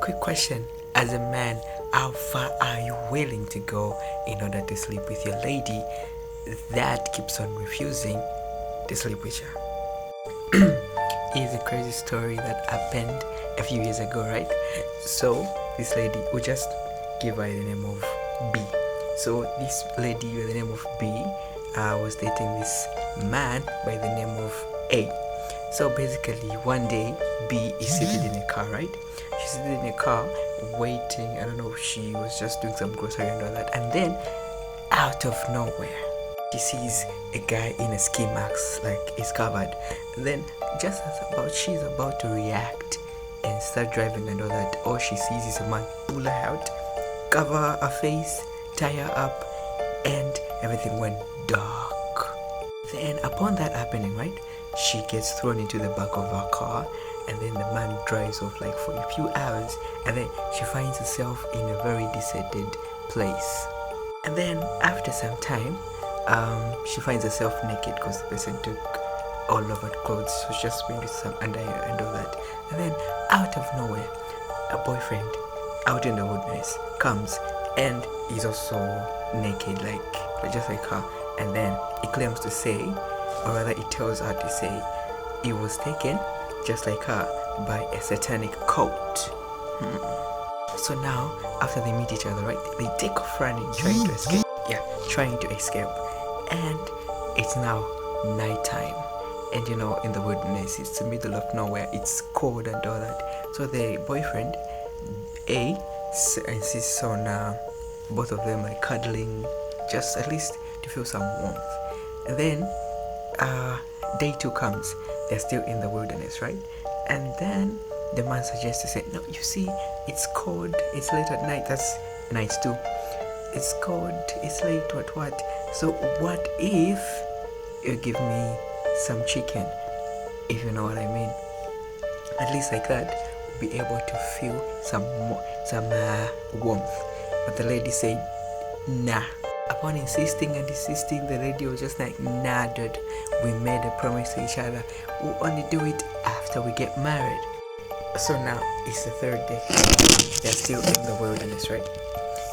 quick question. As a man, how far are you willing to go in order to sleep with your lady that keeps on refusing to sleep with you? Here's a crazy story that happened a few years ago, right? So this lady, we just give her the name of B. So this lady with the name of B was dating this man by the name of A. So basically one day B is seated in a car, right? She's seated in a car waiting. I don't know if she was just doing some grocery and all that, and then out of nowhere she sees a guy in a ski mask, like he's covered. And then just as she's about to react and start driving and all that, all she sees is a man pull her out, cover her face, tie her up, and everything went dark. Then upon that happening, right, she gets thrown into the back of her car, and then the man drives off like for a few hours, and then she finds herself in a very deserted place. And then after some time, she finds herself naked because the person took all of her clothes. So she's just wearing some underwear and all that. And then out of nowhere, a boyfriend out in the wilderness comes and he's also naked, like just like her. And then he claims to say, or rather he tells her to say, he was taken just like her by a satanic cult. So now after they meet each other, right, they take off running, trying to escape. Trying to escape. And it's now nighttime, and in the wilderness, it's the middle of nowhere, it's cold and all that. So the boyfriend A insists on both of them like cuddling, just at least to feel some warmth. And then day 2 comes, they're still in the wilderness, right? And then the man suggests to say, no, you see, it's cold, it's late at night. That's night 2. It's cold, it's late, what? So what if you give me some chicken, if you know what I mean? At least like that, we'll be able to feel some warmth. But the lady said, nah. Upon insisting, the lady was just like, nah, dude, we made a promise to each other. We'll only do it after we get married. So now it's the 3rd day. They're still in the wilderness, right?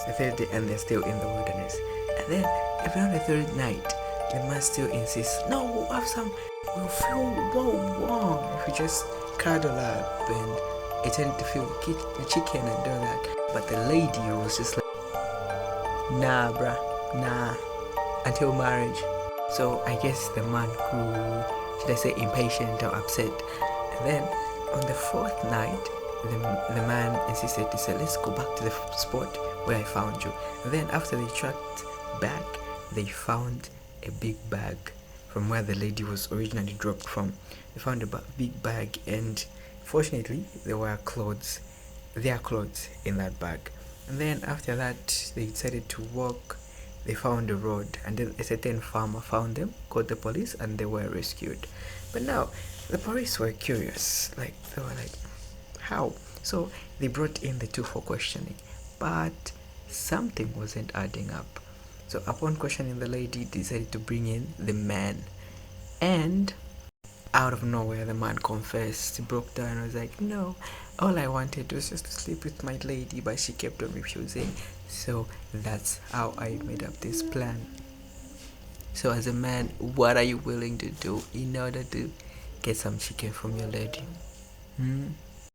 The 3rd day, and they're still in the wilderness. And then even on the 3rd night, the man still insists, no, we'll feel warm if we just cuddle up and pretend to feel the chicken and all that. But the lady was just like, nah, bruh, nah, until marriage. So I guess the man grew, should I say, impatient or upset. And then on the 4th night, the man insisted to say, let's go back to the spot where I found you. And then after they tracked back, they found a big bag from where the lady was originally dropped from. They found a big bag, and fortunately there were their clothes in that bag. And then after that, they decided to walk. They found a road, and then a certain farmer found them, called the police, and they were rescued. But now the police were curious, like they were like, how? So they brought in the 2 for questioning, but something wasn't adding up. So upon questioning the lady, decided to bring in the man, and out of nowhere the man confessed, broke down and was like, no, all I wanted was just to sleep with my lady, but she kept on refusing. So that's how I made up this plan. So as a man, what are you willing to do in order to get some chicken from your lady?